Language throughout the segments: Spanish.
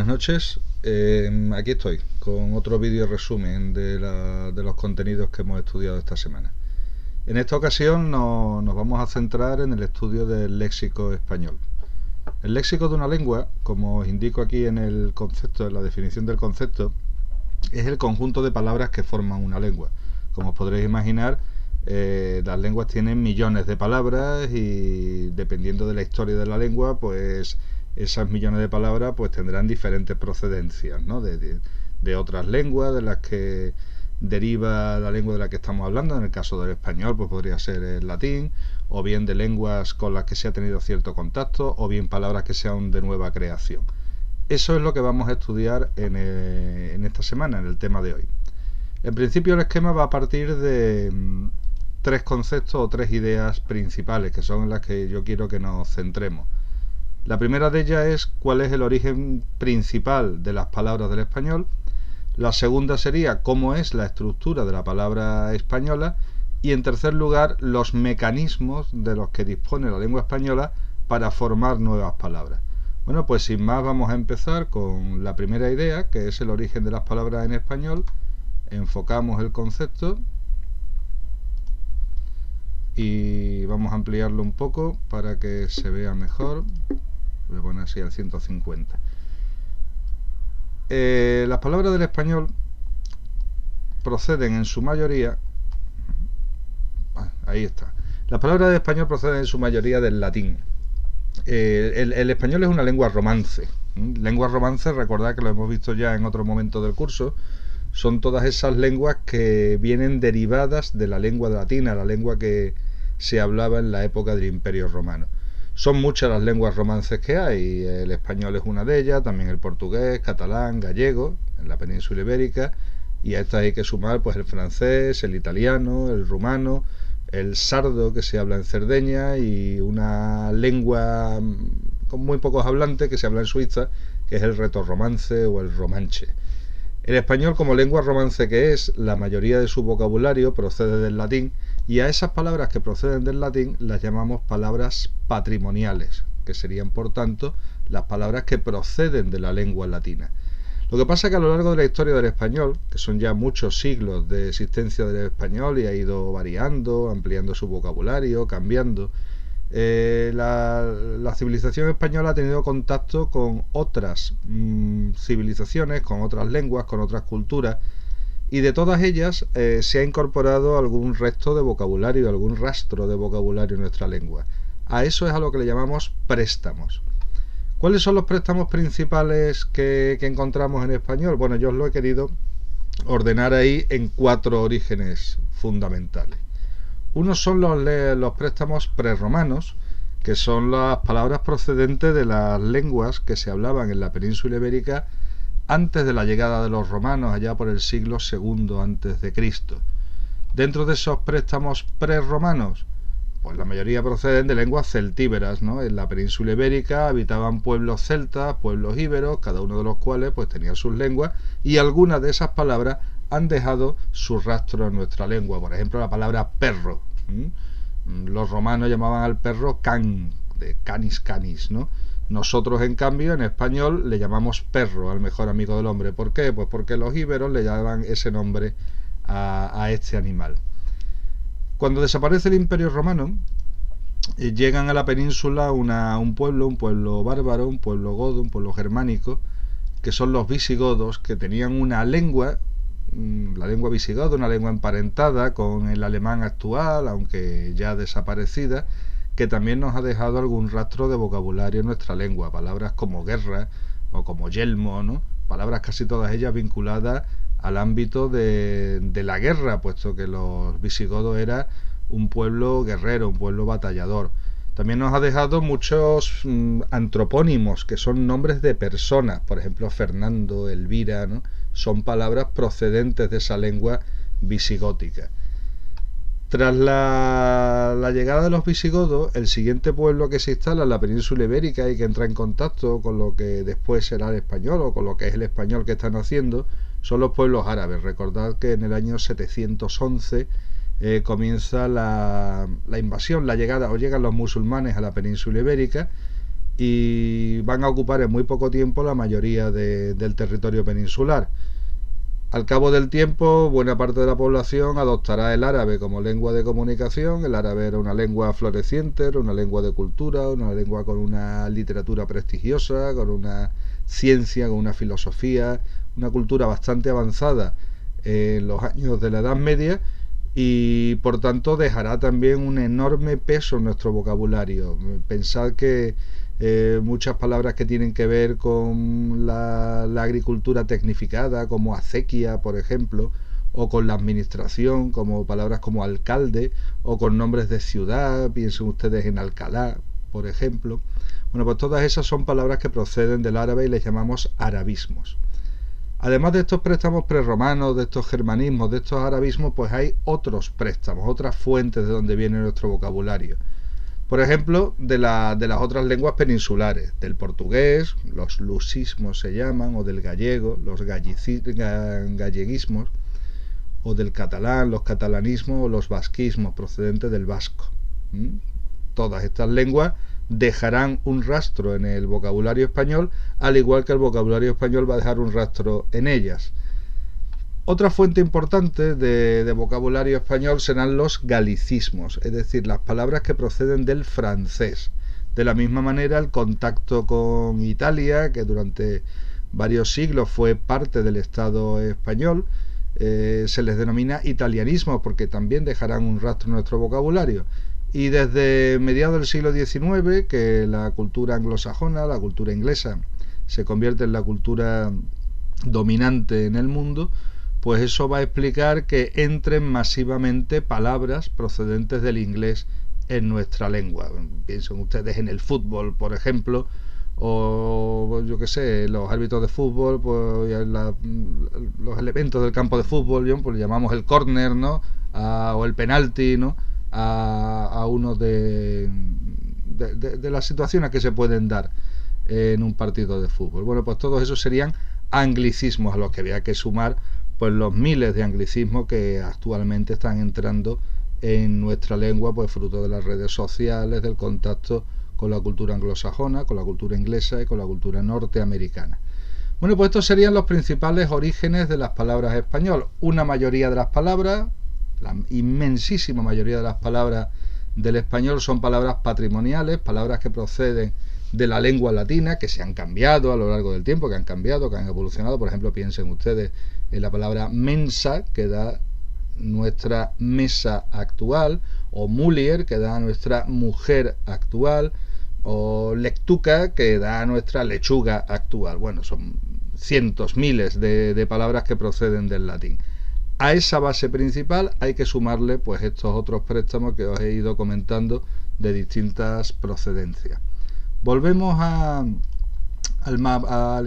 buenas noches. Aquí estoy con otro vídeo resumen de los contenidos que hemos estudiado esta semana. En esta ocasión nos vamos a centrar en el estudio del léxico español. El léxico de una lengua, como os indico aquí en el concepto, en la definición del concepto, es el conjunto de palabras que forman una lengua. Como os podréis imaginar, las lenguas tienen millones de palabras y dependiendo de la historia de la lengua, pues esas millones de palabras pues tendrán diferentes procedencias, ¿no? de otras lenguas de las que deriva la lengua de la que estamos hablando. En el caso del español pues podría ser el latín, o bien de lenguas con las que se ha tenido cierto contacto, o bien palabras que sean de nueva creación. Eso es lo que vamos a estudiar en esta semana, en el tema de hoy. En principio el esquema va a partir de tres conceptos o tres ideas principales, que son en las que yo quiero que nos centremos. La primera de ellas es cuál es el origen principal de las palabras del español. La segunda sería cómo es la estructura de la palabra española. Y en tercer lugar, los mecanismos de los que dispone la lengua española para formar nuevas palabras. Bueno, pues sin más vamos a empezar con la primera idea, que es el origen de las palabras en español. Enfocamos el concepto y vamos a ampliarlo un poco para que se vea mejor. Voy a poner así al 150. Las palabras del español proceden en su mayoría... ahí está. Las palabras del español proceden en su mayoría del latín. El español es una lengua romance. Lenguas romances, recordad que lo hemos visto ya en otro momento del curso, son todas esas lenguas que vienen derivadas de la lengua latina, la lengua que se hablaba en la época del Imperio Romano. Son muchas las lenguas romances que hay, el español es una de ellas, también el portugués, catalán, gallego, en la península ibérica, y a estas hay que sumar pues el francés, el italiano, el rumano, el sardo que se habla en Cerdeña y una lengua con muy pocos hablantes que se habla en Suiza, que es el retorromance o el romanche. El español, como lengua romance que es, la mayoría de su vocabulario procede del latín, y a esas palabras que proceden del latín las llamamos palabras patrimoniales, que serían por tanto las palabras que proceden de la lengua latina. Lo que pasa es que a lo largo de la historia del español, que son ya muchos siglos de existencia del español y ha ido variando, ampliando su vocabulario, cambiando, la civilización española ha tenido contacto con otras civilizaciones, con otras lenguas, con otras culturas, y de todas ellas se ha incorporado algún resto de vocabulario, algún rastro de vocabulario en nuestra lengua. A eso es a lo que le llamamos préstamos. ¿Cuáles son los préstamos principales que encontramos en español? Bueno, yo os lo he querido ordenar ahí en cuatro orígenes fundamentales. Unos son los préstamos prerromanos, que son las palabras procedentes de las lenguas que se hablaban en la península ibérica antes de la llegada de los romanos, allá por el siglo II a.C. Dentro de esos préstamos prerromanos, pues la mayoría proceden de lenguas celtíberas, ¿no? En la península ibérica habitaban pueblos celtas, pueblos íberos, cada uno de los cuales pues tenía sus lenguas, y algunas de esas palabras han dejado su rastro en nuestra lengua. Por ejemplo, la palabra perro. Los romanos llamaban al perro can, de canis canis, ¿no? Nosotros, en cambio, en español le llamamos perro al mejor amigo del hombre. ¿Por qué? Pues porque los íberos le llaman ese nombre a este animal. Cuando desaparece el Imperio Romano, llegan a la península un pueblo bárbaro, un pueblo godo, un pueblo germánico, que son los visigodos, que tenían una lengua, la lengua visigoda, una lengua emparentada con el alemán actual, aunque ya desaparecida, que también nos ha dejado algún rastro de vocabulario en nuestra lengua, palabras como guerra o como yelmo, ¿no? Palabras casi todas ellas vinculadas al ámbito de la guerra, puesto que los visigodos era un pueblo guerrero, un pueblo batallador. También nos ha dejado muchos antropónimos, que son nombres de personas, por ejemplo Fernando, Elvira, ¿no? Son palabras procedentes de esa lengua visigótica. Tras la llegada de los visigodos, el siguiente pueblo que se instala en la península ibérica y que entra en contacto con lo que después será el español o con lo que es el español que están haciendo son los pueblos árabes. Recordad que en el año 711 comienza la invasión, la llegada, o llegan los musulmanes a la península ibérica y van a ocupar en muy poco tiempo la mayoría del territorio peninsular. Al cabo del tiempo, buena parte de la población adoptará el árabe como lengua de comunicación. El árabe era una lengua floreciente, era una lengua de cultura, una lengua con una literatura prestigiosa, con una ciencia, con una filosofía, una cultura bastante avanzada en los años de la Edad Media, y por tanto dejará también un enorme peso en nuestro vocabulario. Pensad que muchas palabras que tienen que ver con la agricultura tecnificada, como acequia, por ejemplo, o con la administración, como palabras como alcalde, o con nombres de ciudad, piensen ustedes en Alcalá, por ejemplo. Bueno, pues todas esas son palabras que proceden del árabe y les llamamos arabismos. Además de estos préstamos prerromanos, de estos germanismos, de estos arabismos, pues hay otros préstamos, otras fuentes de donde viene nuestro vocabulario. Por ejemplo, de las otras lenguas peninsulares, del portugués, los lusismos se llaman, o del gallego, los galleguismos, o del catalán, los catalanismos o los vasquismos procedentes del vasco. Todas estas lenguas dejarán un rastro en el vocabulario español, al igual que el vocabulario español va a dejar un rastro en ellas. Otra fuente importante de vocabulario español serán los galicismos, es decir, las palabras que proceden del francés. De la misma manera, el contacto con Italia, que durante varios siglos fue parte del Estado español, se les denomina italianismos porque también dejarán un rastro en nuestro vocabulario. Y desde mediados del siglo XIX, que la cultura anglosajona, la cultura inglesa, se convierte en la cultura dominante en el mundo, pues eso va a explicar que entren masivamente palabras procedentes del inglés en nuestra lengua. Piensen ustedes en el fútbol, por ejemplo, o yo qué sé, los árbitros de fútbol, pues los elementos del campo de fútbol, pues le llamamos el córner, ¿no? O el penalti, ¿no? A uno de las situaciones que se pueden dar en un partido de fútbol. Bueno, pues todos esos serían anglicismos, a los que había que sumar pues los miles de anglicismos que actualmente están entrando en nuestra lengua, pues fruto de las redes sociales, del contacto con la cultura anglosajona, con la cultura inglesa y con la cultura norteamericana. Bueno, pues estos serían los principales orígenes de las palabras español. Una mayoría de las palabras, la inmensísima mayoría de las palabras del español son palabras patrimoniales, palabras que proceden de la lengua latina, que se han cambiado a lo largo del tiempo, que han cambiado, que han evolucionado. Por ejemplo, piensen ustedes en la palabra mensa, que da nuestra mesa actual, o mulier, que da nuestra mujer actual, o lectuca, que da nuestra lechuga actual. Bueno, son cientos, miles de palabras que proceden del latín. A esa base principal hay que sumarle pues estos otros préstamos que os he ido comentando de distintas procedencias. Volvemos al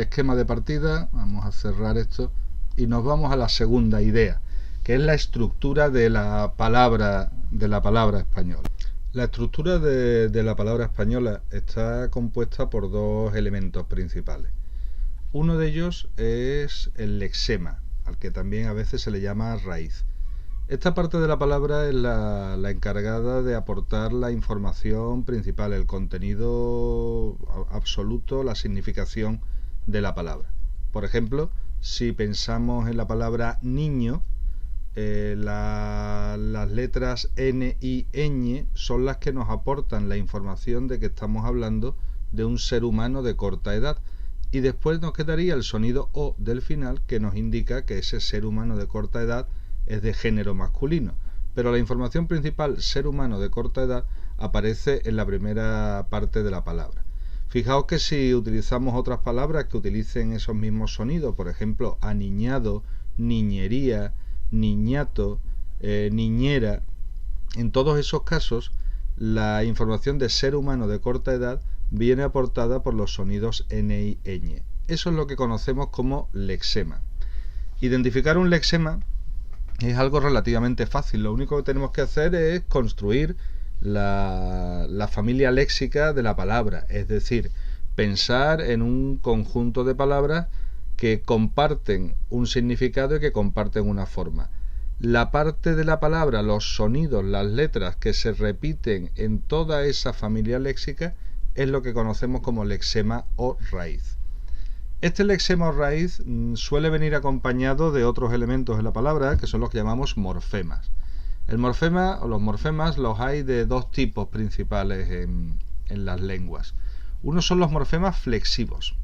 esquema de partida, vamos a cerrar esto y nos vamos a la segunda idea, que es la estructura de la palabra española. La estructura de la palabra española está compuesta por dos elementos principales. Uno de ellos es el lexema, al que también a veces se le llama raíz. Esta parte de la palabra es la encargada de aportar la información principal, el contenido absoluto, la significación de la palabra. Por ejemplo, si pensamos en la palabra niño, las letras N y ñ son las que nos aportan la información de que estamos hablando de un ser humano de corta edad. Y después nos quedaría el sonido O del final, que nos indica que ese ser humano de corta edad es de género masculino. Pero la información principal, ser humano de corta edad, aparece en la primera parte de la palabra. Fijaos que si utilizamos otras palabras que utilicen esos mismos sonidos, por ejemplo, aniñado, niñería, niñato, niñera, en todos esos casos la información de ser humano de corta edad viene aportada por los sonidos N y ñ. Eso es lo que conocemos como lexema. Identificar un lexema es algo relativamente fácil. Lo único que tenemos que hacer es construir la familia léxica de la palabra, es decir, pensar en un conjunto de palabras que comparten un significado y que comparten una forma. La parte de la palabra, los sonidos, las letras que se repiten en toda esa familia léxica es lo que conocemos como lexema o raíz. Este lexema o raíz suele venir acompañado de otros elementos de la palabra, que son los que llamamos morfemas. El morfema o los morfemas los hay de dos tipos principales en las lenguas. Uno son los morfemas flexivos.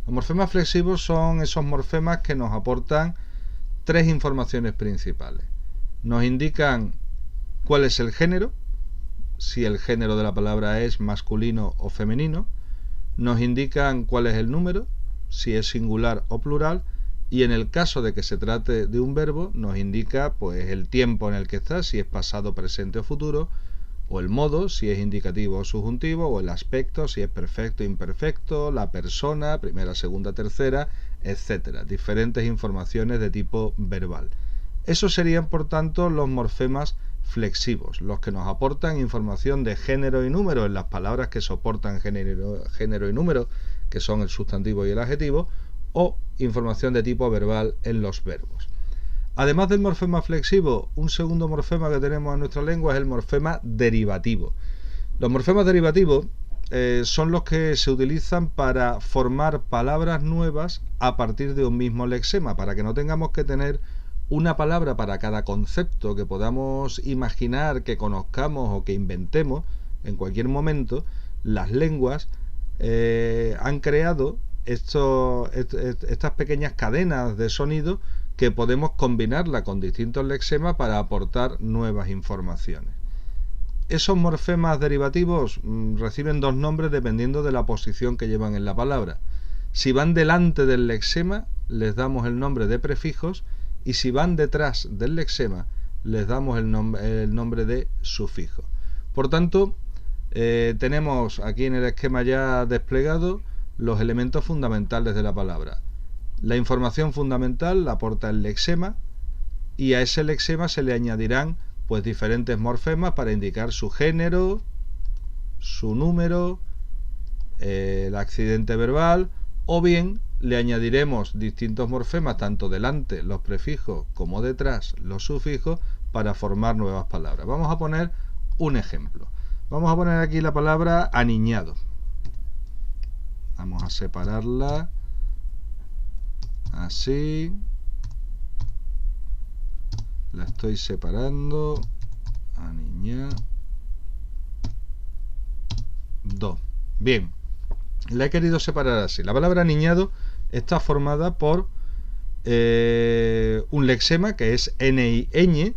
Los morfemas flexivos son esos morfemas que nos aportan tres informaciones principales. Nos indican cuál es el género, si el género de la palabra es masculino o femenino. Nos indican cuál es el número, si es singular o plural, y en el caso de que se trate de un verbo nos indica pues el tiempo en el que está, si es pasado, presente o futuro, o el modo, si es indicativo o subjuntivo, o el aspecto, si es perfecto o imperfecto, la persona, primera, segunda, tercera, etcétera. Diferentes informaciones de tipo verbal. Esos serían, por tanto, los morfemas flexivos, los que nos aportan información de género y número en las palabras que soportan género y número, que son el sustantivo y el adjetivo, o información de tipo verbal en los verbos. Además del morfema flexivo, un segundo morfema que tenemos en nuestra lengua es el morfema derivativo. Los morfemas derivativos son los que se utilizan para formar palabras nuevas a partir de un mismo lexema, para que no tengamos que tener una palabra para cada concepto que podamos imaginar, que conozcamos o que inventemos en cualquier momento. Las lenguas han creado estas pequeñas cadenas de sonido que podemos combinarla con distintos lexemas para aportar nuevas informaciones. Esos morfemas derivativos reciben dos nombres dependiendo de la posición que llevan en la palabra. Si van delante del lexema, les damos el nombre de prefijos, y si van detrás del lexema, les damos el nombre de sufijo. Por tanto, tenemos aquí en el esquema ya desplegado los elementos fundamentales de la palabra. La información fundamental la aporta el lexema, y a ese lexema se le añadirán pues diferentes morfemas para indicar su género, su número, el accidente verbal, o bien le añadiremos distintos morfemas tanto delante, los prefijos, como detrás, los sufijos, para formar nuevas palabras. Vamos a poner un ejemplo. Vamos a poner aquí la palabra aniñado. Vamos a separarla así. La estoy separando. Aniñado. Bien. La he querido separar así. La palabra aniñado está formada por un lexema que es n y ñ,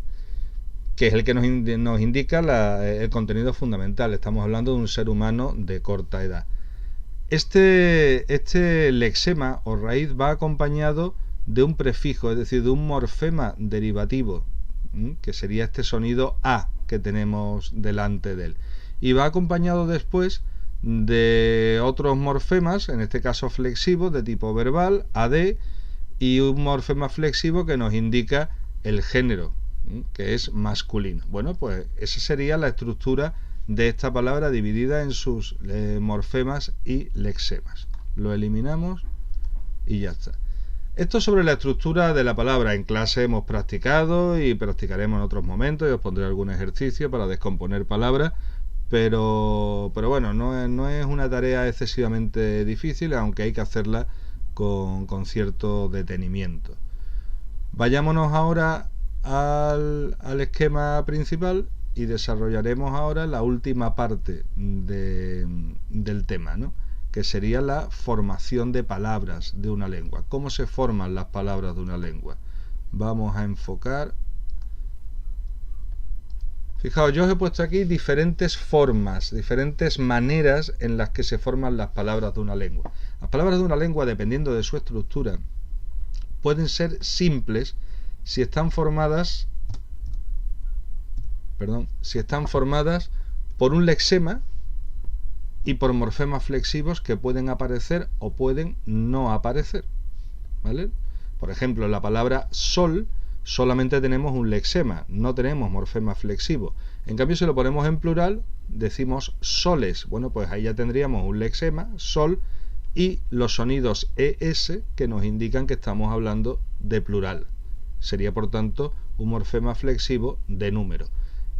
que es el que nos indica el contenido fundamental. Estamos hablando de un ser humano de corta edad. Este lexema o raíz va acompañado de un prefijo, es decir, de un morfema derivativo, que sería este sonido A que tenemos delante de él. Y va acompañado después de otros morfemas, en este caso flexivos, de tipo verbal, AD, y un morfema flexivo que nos indica el género, que es masculino. Bueno, pues esa sería la estructura de esta palabra dividida en sus morfemas y lexemas. Lo eliminamos y ya está. Esto sobre la estructura de la palabra. En clase hemos practicado y practicaremos en otros momentos, y os pondré algún ejercicio para descomponer palabras, pero bueno, no es una tarea excesivamente difícil, aunque hay que hacerla con cierto detenimiento. Vayámonos ahora al esquema principal y desarrollaremos ahora la última parte del tema, ¿no? Que sería la formación de palabras de una lengua. ¿Cómo se forman las palabras de una lengua? Vamos a enfocar. Fijaos, yo os he puesto aquí diferentes formas, diferentes maneras en las que se forman las palabras de una lengua. Las palabras de una lengua, dependiendo de su estructura, pueden ser simples si están formadas por un lexema y por morfemas flexivos que pueden aparecer o pueden no aparecer, ¿vale? Por ejemplo, en la palabra sol solamente tenemos un lexema, no tenemos morfema flexivo. En cambio, si lo ponemos en plural, decimos soles. Bueno, pues ahí ya tendríamos un lexema, sol, y los sonidos ES que nos indican que estamos hablando de plural. Sería, por tanto, un morfema flexivo de número.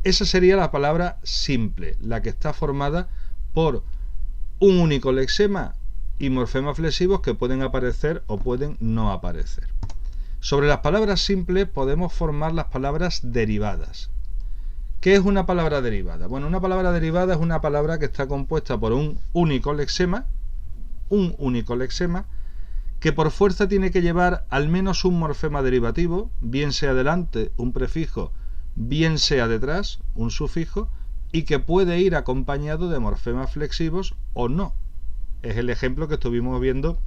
Esa sería la palabra simple, la que está formada por un único lexema y morfemas flexivos que pueden aparecer o pueden no aparecer. Sobre las palabras simples podemos formar las palabras derivadas. ¿Qué es una palabra derivada? Bueno, una palabra derivada es una palabra que está compuesta por un único lexema, que por fuerza tiene que llevar al menos un morfema derivativo, bien sea delante un prefijo, bien sea detrás un sufijo, y que puede ir acompañado de morfemas flexivos o no. Es el ejemplo que estuvimos viendo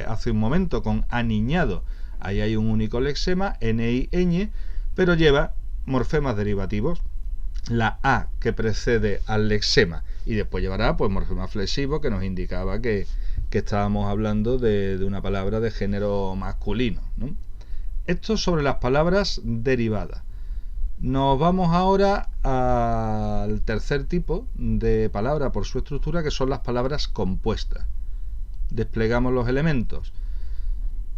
hace un momento con aniñado. Ahí hay un único lexema, n y ñ, pero lleva morfemas derivativos, la a que precede al lexema, y después llevará pues morfema flexivo que nos indicaba que estábamos hablando de una palabra de género masculino, ¿no? Esto sobre las palabras derivadas. Nos vamos ahora al tercer tipo de palabra por su estructura, que son las palabras compuestas. Desplegamos los elementos.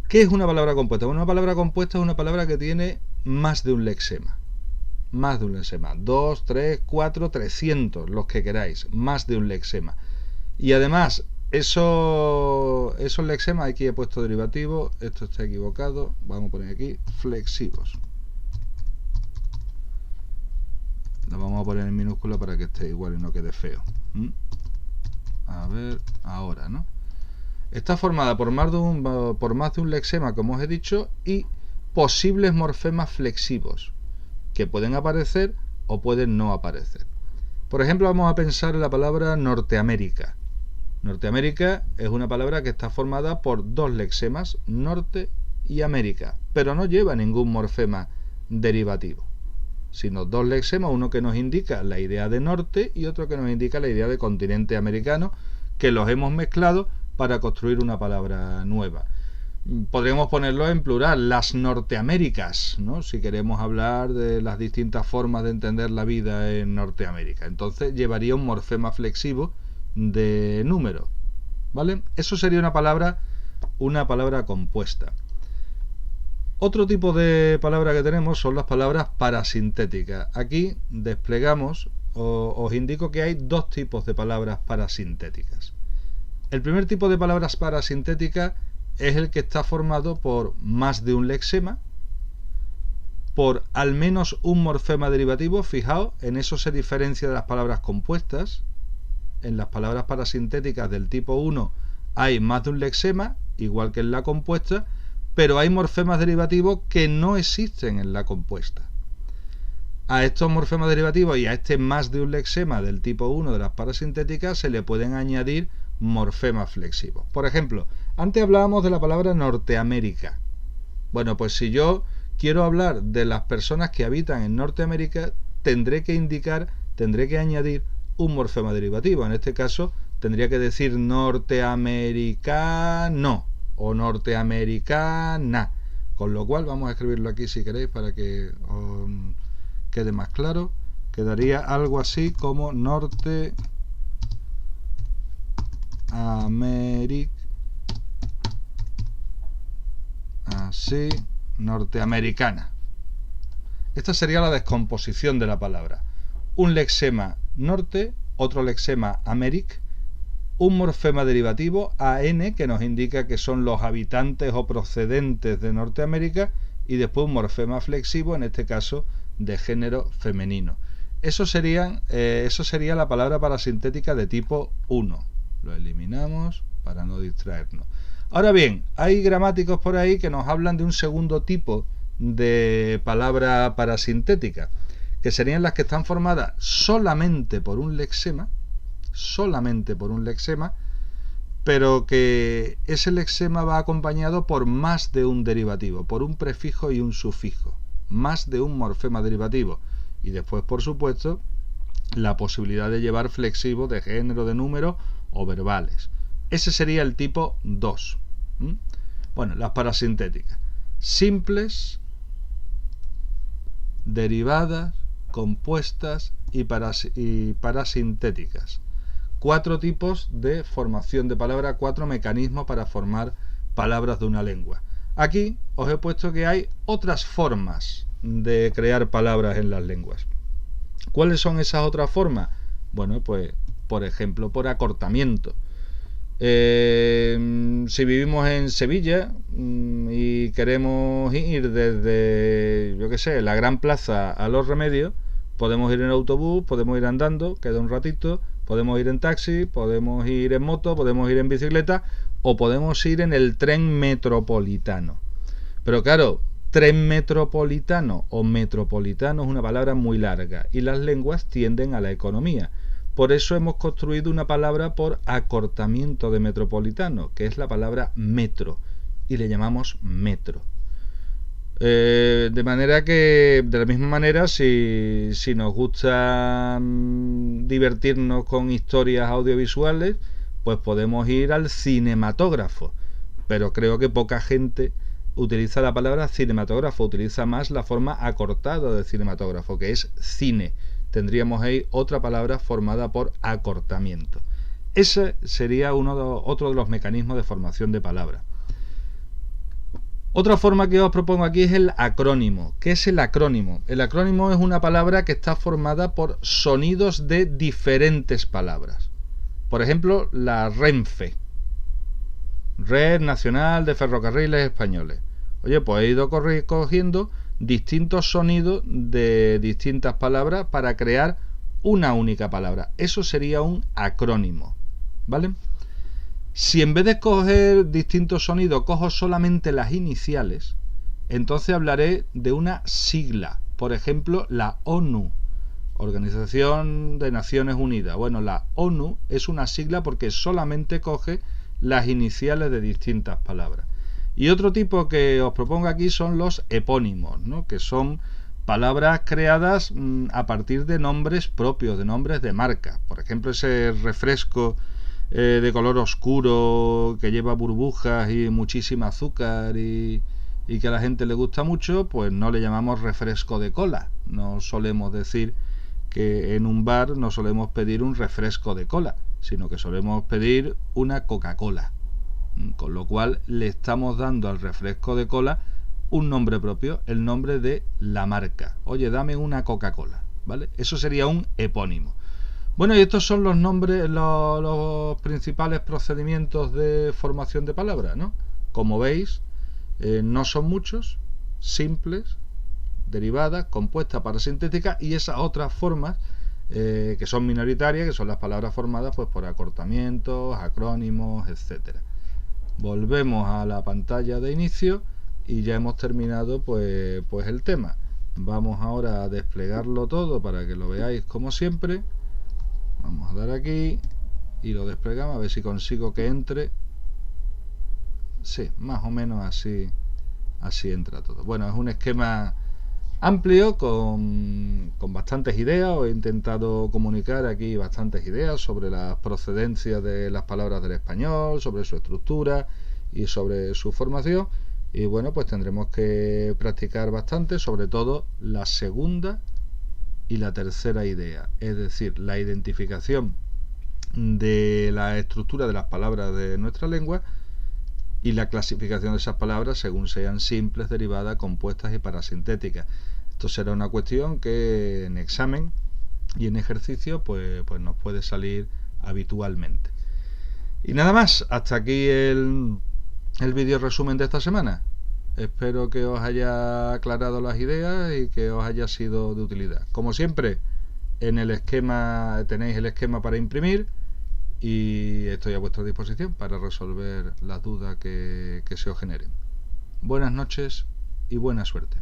¿Qué es una palabra compuesta? Una palabra compuesta es una palabra que tiene más de un lexema. Más de un lexema. 2, 3, 4, 300, los que queráis. Más de un lexema. Y además, esos lexemas, aquí he puesto derivativo, esto está equivocado, vamos a poner aquí flexivos. Lo vamos a poner en minúscula para que esté igual y no quede feo. A ver, ahora, ¿no? Está formada por más de un lexema, como os he dicho, y posibles morfemas flexivos, que pueden aparecer o pueden no aparecer. Por ejemplo, vamos a pensar en la palabra Norteamérica. Norteamérica es una palabra que está formada por dos lexemas, norte y América, pero no lleva ningún morfema derivativo, sino dos lexemas, uno que nos indica la idea de norte y otro que nos indica la idea de continente americano, que los hemos mezclado para construir una palabra nueva. Podríamos ponerlo en plural, las Norteaméricas, ¿no? Si queremos hablar de las distintas formas de entender la vida en Norteamérica. Entonces llevaría un morfema flexivo de número, ¿vale? Eso sería una palabra compuesta. Otro tipo de palabra que tenemos son las palabras parasintéticas. Aquí desplegamos, os indico que hay dos tipos de palabras parasintéticas. El primer tipo de palabras parasintéticas es el que está formado por más de un lexema, por al menos un morfema derivativo. Fijaos, en eso se diferencia de las palabras compuestas. En las palabras parasintéticas del tipo 1 hay más de un lexema, igual que en la compuesta, pero hay morfemas derivativos que no existen en la compuesta. A estos morfemas derivativos y a este más de un lexema del tipo 1 de las parasintéticas se le pueden añadir morfemas flexivos. Por ejemplo, antes hablábamos de la palabra Norteamérica. Bueno, pues si yo quiero hablar de las personas que habitan en Norteamérica, tendré que añadir un morfema derivativo. En este caso, tendría que decir norteamericano o norteamericana. Con lo cual, vamos a escribirlo aquí si queréis para que os quede más claro. Quedaría algo así como norteamericana. Esta sería la descomposición de la palabra. Un lexema norte, otro lexema Améric, un morfema derivativo AN que nos indica que son los habitantes o procedentes de Norteamérica, y después un morfema flexivo, en este caso de género femenino. Eso sería la palabra parasintética de tipo 1. Lo eliminamos para no distraernos. Ahora bien, hay gramáticos por ahí que nos hablan de un segundo tipo de palabra parasintética, que serían las que están formadas solamente por un lexema, pero que ese lexema va acompañado por más de un derivativo, por un prefijo y un sufijo, más de un morfema derivativo, y después, por supuesto, la posibilidad de llevar flexivos de género, de número o verbales. Ese sería el tipo 2. Bueno, las parasintéticas: simples, derivadas, compuestas y parasintéticas. 4 tipos de formación de palabra, 4 mecanismos para formar palabras de una lengua. Aquí os he puesto que hay otras formas de crear palabras en las lenguas. ¿Cuáles son esas otras formas? Bueno, pues por ejemplo, por acortamiento. Si vivimos en Sevilla y queremos ir desde, yo qué sé, la Gran Plaza a Los Remedios, podemos ir en autobús, podemos ir andando, queda un ratito, podemos ir en taxi, podemos ir en moto, podemos ir en bicicleta o podemos ir en el tren metropolitano. Pero claro, tren metropolitano o metropolitano es una palabra muy larga y las lenguas tienden a la economía. Por eso hemos construido una palabra por acortamiento de metropolitano, que es la palabra metro, y le llamamos metro. De manera que, de la misma manera, si nos gusta divertirnos con historias audiovisuales, pues podemos ir al cinematógrafo. Pero creo que poca gente utiliza la palabra cinematógrafo, utiliza más la forma acortada de cinematógrafo, que es cine. Tendríamos ahí otra palabra formada por acortamiento. Ese sería otro de los mecanismos de formación de palabra. Otra forma que os propongo aquí es el acrónimo. ¿Qué es el acrónimo? El acrónimo es una palabra que está formada por sonidos de diferentes palabras. Por ejemplo, la Renfe, Red Nacional de Ferrocarriles Españoles. Oye, pues he ido cogiendo distintos sonidos de distintas palabras para crear una única palabra. Eso sería un acrónimo, ¿vale? Si en vez de coger distintos sonidos cojo solamente las iniciales, entonces hablaré de una sigla. Por ejemplo, la ONU, Organización de Naciones Unidas. Bueno, la ONU es una sigla porque solamente coge las iniciales de distintas palabras. Y otro tipo que os propongo aquí son los epónimos, ¿no? Que son palabras creadas a partir de nombres propios, de nombres de marca. Por ejemplo, ese refresco de color oscuro que lleva burbujas y muchísimo azúcar y que a la gente le gusta mucho, pues no le llamamos refresco de cola. No solemos decir que en un bar no solemos pedir un refresco de cola, sino que solemos pedir una Coca-Cola. Con lo cual le estamos dando al refresco de cola un nombre propio, el nombre de la marca. Oye, dame una Coca-Cola, ¿vale? Eso sería un epónimo. Bueno, y estos son los nombres, los principales procedimientos de formación de palabras, ¿no? Como veis, no son muchos, simples, derivadas, compuestas, parasintéticas y esas otras formas que son minoritarias, que son las palabras formadas pues por acortamientos, acrónimos, etcétera. Volvemos a la pantalla de inicio y ya hemos terminado pues el tema. Vamos ahora a desplegarlo todo para que lo veáis como siempre. Vamos a dar aquí y lo desplegamos a ver si consigo que entre. Sí, más o menos así entra todo. Bueno, es un esquema amplio con bastantes ideas. Os he intentado comunicar aquí bastantes ideas sobre las procedencias de las palabras del español, sobre su estructura y sobre su formación. Y bueno, pues tendremos que practicar bastante, sobre todo la segunda y la tercera idea, es decir, la identificación de la estructura de las palabras de nuestra lengua y la clasificación de esas palabras según sean simples, derivadas, compuestas y parasintéticas. Esto será una cuestión que en examen y en ejercicio pues nos puede salir habitualmente. Y nada más, hasta aquí el vídeo resumen de esta semana. Espero que os haya aclarado las ideas y que os haya sido de utilidad. Como siempre, en el esquema tenéis el esquema para imprimir y estoy a vuestra disposición para resolver las dudas que se os generen. Buenas noches y buena suerte.